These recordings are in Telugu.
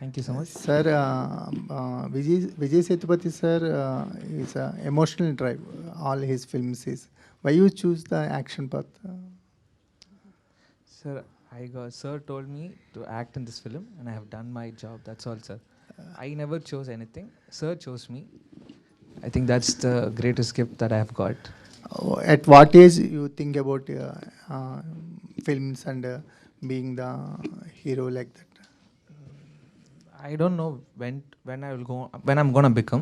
Thank you so much. Sir, Vijay Sethupathi sir is emotional drive. All his films is. Why you choose the action path? Sir told me to act in this film, and I have done my job. That's all, sir. I never chose anything. Sir chose me. I think that's the greatest gift that I have got. At what age you think about films and being the hero like that? I don't know when I'm gonna become,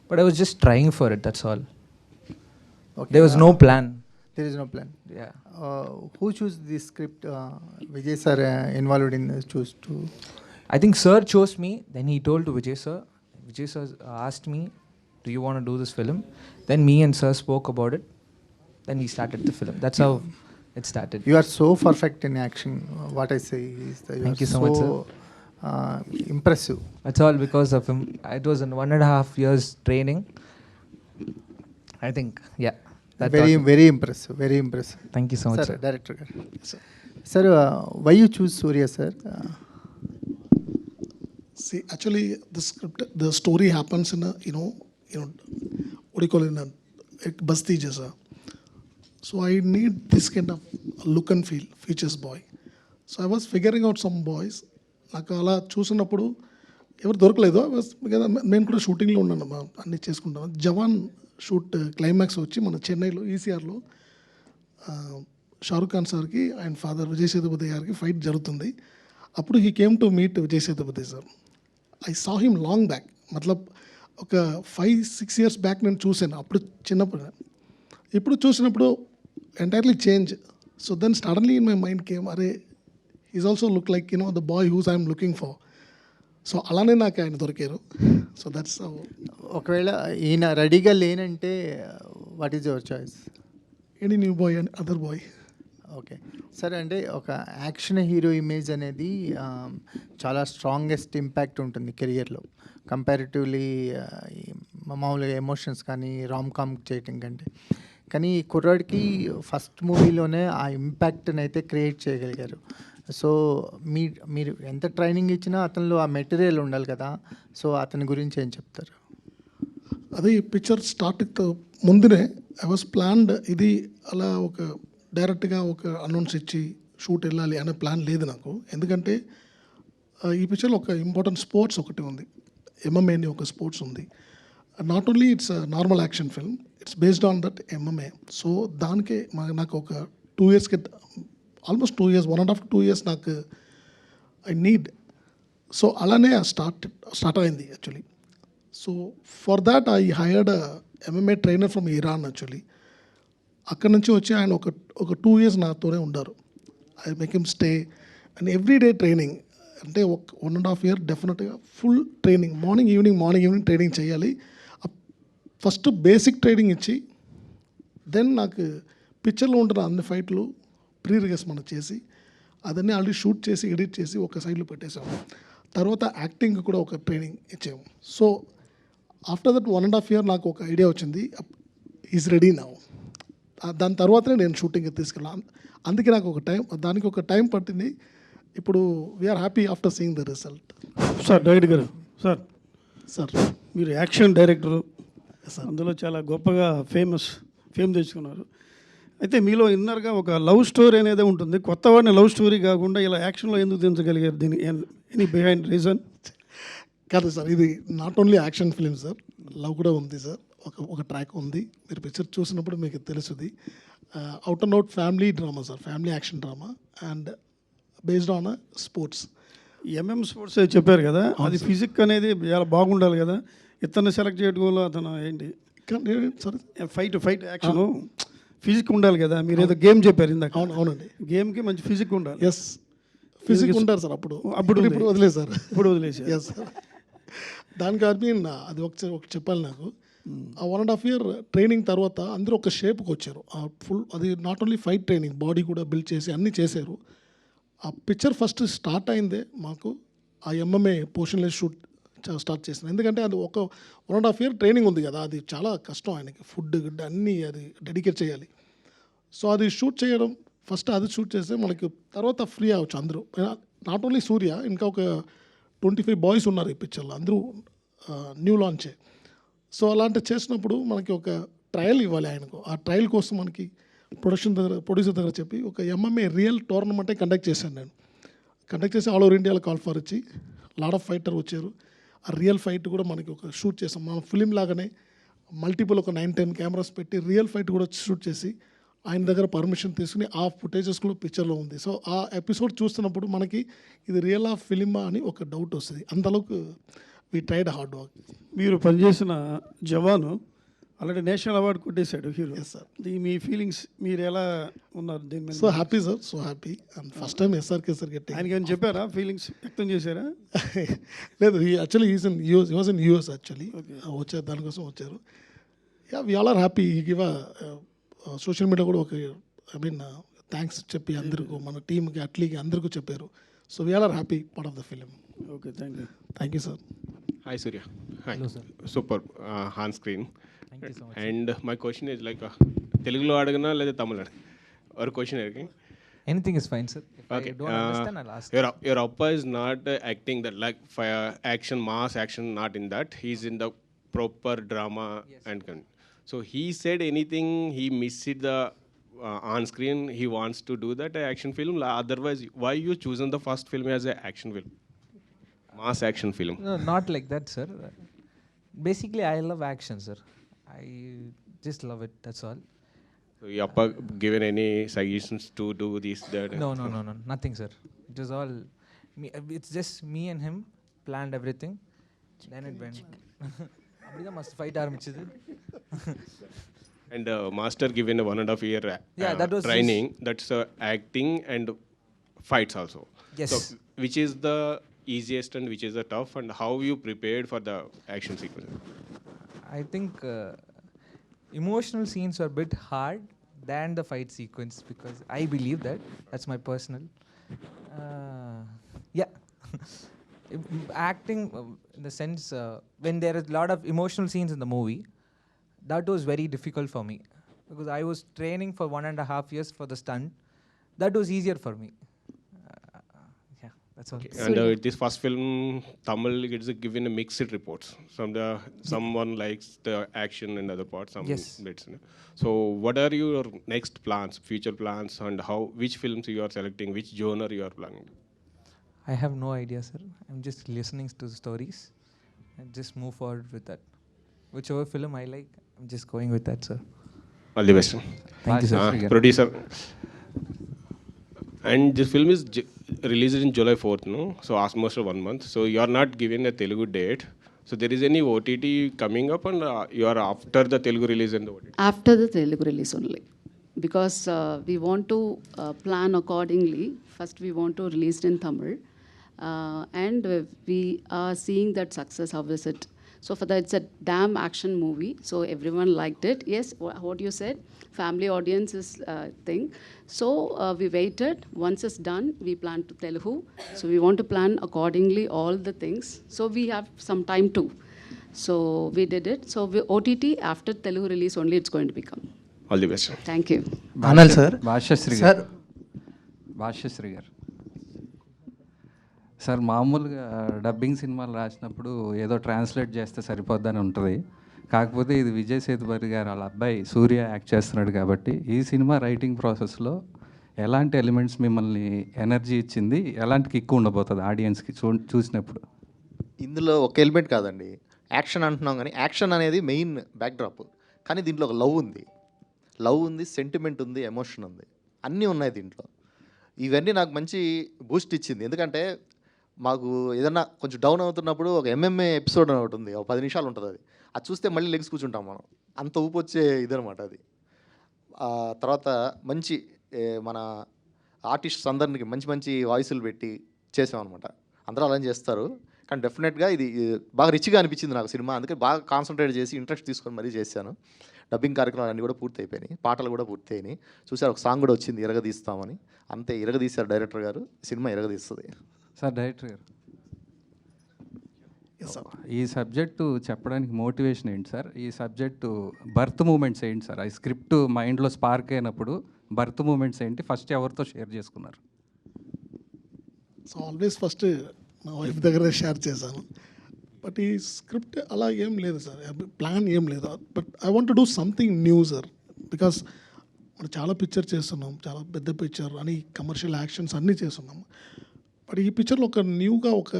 but I was just trying for it. That's all. Okay, There was no plan. There is no plan. Yeah. Who chose this script? Vijay sir involved in choose to. I think Sir chose me. Then he told to Vijay sir. Vijay sir asked me, "Do you want to do this film?" Then me and Sir spoke about it. Then we started the film. That's how it started. You are so perfect in action. What I say is that you Thank are you so much, sir. Impressive. That's all because of him. It was an 1.5 years training. I think, yeah. Very impressive. Very impressive. Thank you so much, Sir, sir. Director. Sir, why you choose Surya, sir? See, actually, the script, the story happens in a, what do you call it, in a basti jaisa. So I need this kind of look and feel, features boy. So I was figuring out some boys. నాకు అలా చూసినప్పుడు ఎవరు దొరకలేదు నేను కూడా షూటింగ్లో ఉన్నాను అన్నీ చేసుకుంటాను. జవాన్ షూట్ క్లైమాక్స్ వచ్చి మన చెన్నైలో ఈసీఆర్లో షారుఖ్ ఖాన్ సార్కి ఆయన ఫాదర్ విజయ్ సేతుపతి గారికి ఫైట్ జరుగుతుంది. అప్పుడు he came to meet Vijay Sethupathi sir. I saw him long back, మతలబ్ ఒక 5-6 years బ్యాక్ నేను చూశాను అప్పుడు చిన్నప్పుడు. ఇప్పుడు చూసినప్పుడు entirely change. So then suddenly in my mind came, అరే is also look like the boy whose I'm looking for. So అలానే నాకు ఆయన దొరికారు. సో దట్స్ ఒకవేళ ఈయన రెడీగా లేనంటే what is your choice? Any new boy and other boy. Okay సరే, అంటే ఒక యాక్షన్ హీరో ఇమేజ్ అనేది చాలా స్ట్రాంగెస్ట్ ఇంపాక్ట్ ఉంటుంది కెరియర్లో కంపారిటివ్లీ మామూలుగా ఎమోషన్స్ కానీ రామ్ కామ్ చేయటం కంటే. కానీ కుర్రాడికి ఫస్ట్ మూవీలోనే ఆ ఇంపాక్ట్ని అయితే క్రియేట్ చేయగలిగారు. సో మీరు ఎంత ట్రైనింగ్ ఇచ్చినా అతనిలో ఆ మెటీరియల్ ఉండాలి కదా. సో అతని గురించి ఏం చెప్తారు? అది పిక్చర్ స్టార్ట్ ముందునే ఐ వాజ్ ప్లాన్డ్. ఇది అలా ఒక డైరెక్ట్గా ఒక అనౌన్స్ ఇచ్చి షూట్ వెళ్ళాలి అనే ప్లాన్ లేదు నాకు. ఎందుకంటే ఈ పిక్చర్లో ఒక ఇంపార్టెంట్ స్పోర్ట్స్ ఒకటి ఉంది, ఎంఎంఏ అని ఒక స్పోర్ట్స్ ఉంది. Not only it's normal action film, it's based on that MMA. So దానికే నాకు ఒక 2 years almost 2 years 1.5 to 2 years నాకు ఐ నీడ్. సో అలానే స్టార్ట్ అయింది actually. So for that I hired MMA trainer from Iran actually. అక్కడి నుంచి వచ్చి ఆయన ఒక 2 years నాతోనే ఉన్నారు. I make him stay and everyday training. అంటే 1.5 year డెఫినెట్గా full training, morning evening training చేయాలి. ఫస్ట్ బేసిక్ ట్రైనింగ్ ఇచ్చి దెన్ నాకు పిక్చర్లో ఉంటున్న అన్ని ఫైట్లు ప్రీ రిహర్స్ మనం చేసి అదన్నీ ఆల్రెడీ షూట్ చేసి ఎడిట్ చేసి ఒక సైడ్లో పెట్టేసాము. తర్వాత యాక్టింగ్ కూడా ఒక ట్రైనింగ్ ఇచ్చాము. సో ఆఫ్టర్ దట్ 1.5 year నాకు ఒక ఐడియా వచ్చింది, ఈజ్ రెడీ నౌ. దాని తర్వాతనే నేను షూటింగ్కి తీసుకెళ్ళాను. అందుకే నాకు దానికి ఒక టైం పట్టింది. ఇప్పుడు we are happy after seeing the result. Sir director గారు, సార్ మీరు యాక్షన్ డైరెక్టరు, అందులో చాలా గొప్పగా ఫేమ్ తెచ్చుకున్నారు. అయితే మీలో ఇన్నర్గా ఒక లవ్ స్టోరీ అనేది ఉంటుంది. కొత్త వాడిని లవ్ స్టోరీ కాకుండా ఇలా యాక్షన్లో ఎందుకు దించగలిగారు? దీని ఎనీ బిహైండ్ రీజన్? కాదు సార్, ఇది not only action film sir, love కూడా ఉంది సార్. ఒక ట్రాక్ ఉంది, మీరు పిక్చర్ చూసినప్పుడు మీకు తెలుస్తుంది. Out and out family drama sir, family action drama and based on sports. MM sports చెప్పారు కదా, అది ఫిజిక్ అనేది చాలా బాగుండాలి కదా. ఇతన్ని సెలెక్ట్ చేయడంలో అతను ఏంటి సార్ ఫైట్ యాక్షన్ ఫిజిక్ ఉండాలి కదా. మీరు ఏదో గేమ్ చెప్పారు ఇందాక. అవునండి, గేమ్కి మంచి ఫిజిక్ ఉండాలి. ఎస్, ఫిజిక్ ఉంటారు సార్. ఇప్పుడు వదిలేదు సార్, ఇప్పుడు వదిలేసారు. Yes sir. దానికి అది ఒక చెప్పాలి నాకు. ఆ 1.5 year ట్రైనింగ్ తర్వాత అందరూ ఒక షేప్కి వచ్చారు. ఫుల్ అది not only fight training, body కూడా బిల్డ్ చేసి అన్నీ చేశారు. ఆ పిక్చర్ ఫస్ట్ స్టార్ట్ అయిందే మాకు ఆ ఎంఎంఏ పోర్షన్లెస్ షూట్ స్టార్ట్ చేసిన. ఎందుకంటే అది ఒక 1.5 year ట్రైనింగ్ ఉంది కదా, అది చాలా కష్టం. ఆయనకి ఫుడ్ అన్నీ అది డెడికేట్ చేయాలి. సో అది షూట్ చేయడం ఫస్ట్ అది షూట్ చేస్తే మనకి తర్వాత ఫ్రీ అవ్వచ్చు అందరూ. నాట్ ఓన్లీ సూర్య, ఇంకా ఒక 25 బాయ్స్ ఉన్నారు ఈ పిక్చర్లో, అందరూ న్యూ లాంచే. సో అలాంటి చేసినప్పుడు మనకి ఒక ట్రయల్ ఇవ్వాలి ఆయనకు. ఆ ట్రయల్ కోసం మనకి ప్రొడ్యూసర్ దగ్గర చెప్పి ఒక MMA రియల్ టోర్నమెంటే కండక్ట్ చేశాను నేను. కండక్ట్ చేసి ఆల్ ఓవర్ ఇండియాలో కాల్ ఫర్ ఇచ్చి లాట్ ఆఫ్ ఫైటర్ వచ్చారు. ఆ రియల్ ఫైట్ కూడా మనకి ఒక షూట్ చేసాం. మన ఫిలిం లాగానే మల్టిపుల్ ఒక 9-10 కెమెరాస్ పెట్టి రియల్ ఫైట్ కూడా షూట్ చేసి ఆయన దగ్గర పర్మిషన్ తీసుకుని ఆ ఫుటేజెస్ కూడా పిక్చర్లో ఉంది. సో ఆ ఎపిసోడ్ చూస్తున్నప్పుడు మనకి ఇది రియల్ ఆఫ్ ఫిలిమా అని ఒక డౌట్ వస్తుంది. అంతలోకి వీ ట్రైడ్ హార్డ్ వర్క్. మీరు పనిచేసిన జవాను ఆల్రెడీ నేషనల్ అవార్డు కొట్టేశాడు హీరో. Yes sir. మీ ఫీలింగ్స్ మీరు ఎలా ఉన్నారు దీని మీద? So happy sir, so happy. And first time SRK sir గట్టి ఆయనకి ఏమైనా చెప్పారా, ఫీలింగ్స్ వ్యక్తం చేశారా? లేదు, actually is in US actually. వచ్చారు, దానికోసం వచ్చారు. Yeah, we all are happy. Give social media కూడా ఒక థ్యాంక్స్ చెప్పి అందరికీ, మన టీమ్కి అట్లీకి అందరికీ చెప్పారు. So we all are happy part of the film. Okay, thank you. Thank you sir. Hi Surya. Hi. Hello, sir. Super on screen. Thank you so much. And my question is like Telugulo adagana leda Tamil or question irki. Anything is fine, sir. If Okay. I don't understand, I'll ask. Your appa is not acting that like fire action, mass action, not in that. He's in the proper drama and so he said anything he missed it the on screen he wants to do that action film. Otherwise, why you chosen the first film as a action film? Mass action film. No, not like that, sir. Basically, I love action, sir. I just love it. That's all. So your appa given any suggestions to do this that? No, nothing, sir. It was all me. It's just me and him planned everything. Then it went. Abhiga must fight armichidi. And master given a 1.5 year Yeah, that was training. That's acting and fights also. Yes. So which is the easiest and which is the tough, and how you prepared for the action sequence? I think emotional scenes are a bit hard than the fight sequence because I believe that. That's my personal. Yeah. Acting in the sense when there is a lot of emotional scenes in the movie, that was very difficult for me because I was training for 1.5 years for the stunt. That was easier for me. Yeah, that's all. Okay. And this first film, Tamil gets given a mixed reports. Someone likes the action and other parts. Some Yes. bits. So what are your next plans, future plans, and which films you are selecting, which genre you are planning? I have no idea, sir. I'm just listening to the stories and just move forward with that. Whichever film I like, I'm just going with that, sir. All the best. Thank you, sir. Producer. And this film is released in July 4th, no? So almost 1 month. So you are not given a Telugu date. So there is any OTT coming up, and you are after the Telugu release and the OTT? After the Telugu release only. Because we want to plan accordingly. First we want to release it in Tamil. And we are seeing that success, how is it? So for that, it's a damn action movie. So everyone liked it. Yes, what you said, family audience is thing. So we waited. Once it's done, we plan to Telugu. So we want to plan accordingly all the things. So we have some time too. So we did it. So OTT after Telugu release only it's going to become. All the best. Thank you. అనాల్ సార్. భాష్యశ్రీ సార్ గారు. భాష్యశ్రీ గారు. సార్ మామూలుగా డబ్బింగ్ సినిమాలు రాసినప్పుడు ఏదో ట్రాన్స్లేట్ చేస్తే సరిపోద్దని ఉంటుంది. కాకపోతే ఇది విజయ్ సేతుపతి గారు వాళ్ళ అబ్బాయి సూర్య యాక్ట్ చేస్తున్నాడు కాబట్టి ఈ సినిమా రైటింగ్ ప్రాసెస్లో ఎలాంటి ఎలిమెంట్స్ మిమ్మల్ని ఎనర్జీ ఇచ్చింది, ఎలాంటి కిక్ ఉండబోతుంది ఆడియన్స్కి చూసినప్పుడు? ఇందులో ఒక ఎలిమెంట్ కాదండి, యాక్షన్ అంటున్నాం కానీ యాక్షన్ అనేది మెయిన్ బ్యాక్డ్రాప్. కానీ దీంట్లో ఒక లవ్ ఉంది, సెంటిమెంట్ ఉంది, ఎమోషన్ ఉంది, అన్నీ ఉన్నాయి దీంట్లో. ఇవన్నీ నాకు మంచి బూస్ట్ ఇచ్చింది. ఎందుకంటే మాకు ఏదన్నా కొంచెం డౌన్ అవుతున్నప్పుడు ఒక MMA ఎపిసోడ్ అని ఒకటి ఉంది, ఒక 10 నిమిషాలు ఉంటుంది. అది చూస్తే మళ్ళీ లెగ్స్ కూర్చుంటాం మనం, అంత ఊపు వచ్చే ఇదనమాట అది. తర్వాత మంచి మన ఆర్టిస్ట్స్ అందరికి మంచి వాయిస్లు పెట్టి చేసామన్నమాట. అందరూ అలా చేస్తారు కానీ డెఫినెట్గా ఇది బాగా రిచ్గా అనిపించింది నాకు సినిమా. అందుకే బాగా కాన్సన్ట్రేట్ చేసి ఇంట్రెస్ట్ తీసుకొని మరీ చేశాను. డబ్బింగ్ కార్యక్రమాలు అన్నీ కూడా పూర్తి అయిపోయినాయి, పాటలు కూడా పూర్తి అయినాయి. చూసారు, ఒక సాంగ్ కూడా వచ్చింది, ఇరగదీస్తామని. అంతే, ఇరగదీశారు డైరెక్టర్ గారు. సినిమా ఇరగదీస్తుంది. సార్ డైరెక్టర్ గారు, ఈ సబ్జెక్టు చెప్పడానికి మోటివేషన్ ఏంటి సార్? ఈ సబ్జెక్టు బర్త్ మూమెంట్స్ ఏంటి సార్? ఈ స్క్రిప్ట్ మైండ్లో స్పార్క్ అయినప్పుడు బర్త్ మూమెంట్స్ ఏంటి? ఫస్ట్ ఎవరితో షేర్ చేసుకున్నారు? సో ఆల్వేస్ ఫస్ట్ నా వైఫ్ దగ్గర షేర్ చేశాను. బట్ ఈ స్క్రిప్ట్ అలా ఏం లేదు సార్, ప్లాన్ ఏం లేదు. But I want do something new sir, because మనం చాలా పిక్చర్ చేస్తున్నాం, చాలా పెద్ద పిక్చర్ అని కమర్షియల్ యాక్షన్స్ అన్నీ చేస్తున్నాం. బట్ ఈ పిక్చర్లో ఒక న్యూగా ఒక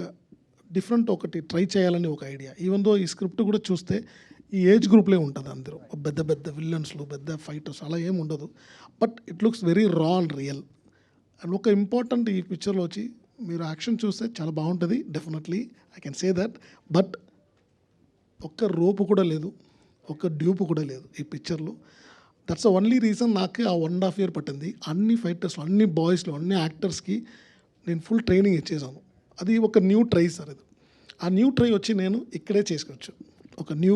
డిఫరెంట్ ఒకటి ట్రై చేయాలని ఒక ఐడియా. ఈవెన్ దో ఈ స్క్రిప్ట్ కూడా చూస్తే ఈ ఏజ్ గ్రూప్లే ఉంటుంది అందరూ, పెద్ద పెద్ద విల్లన్స్లు, పెద్ద ఫైటర్స్ అలా ఏం ఉండదు. బట్ ఇట్ లుక్స్ వెరీ రా అండ్ రియల్. అండ్ ఒక ఇంపార్టెంట్ ఈ పిక్చర్లో వచ్చి మీరు యాక్షన్ చూస్తే చాలా బాగుంటుంది, definitely I can say that. But ఒక్క రోపు కూడా లేదు, ఒక్క డ్యూప్ కూడా లేదు ఈ పిక్చర్లో. దట్స్ ద ఓన్లీ రీజన్ నాకు ఆ 1.5 year పట్టింది. అన్ని ఫైటర్స్లో, అన్ని బాయ్స్లో, అన్ని యాక్టర్స్కి నేను ఫుల్ ట్రైనింగ్ ఇచ్చేసాను. అది ఒక న్యూ ట్రై సార్. ఇది ఆ న్యూ ట్రై వచ్చి నేను ఇక్కడే చేసుకోవచ్చు. ఒక న్యూ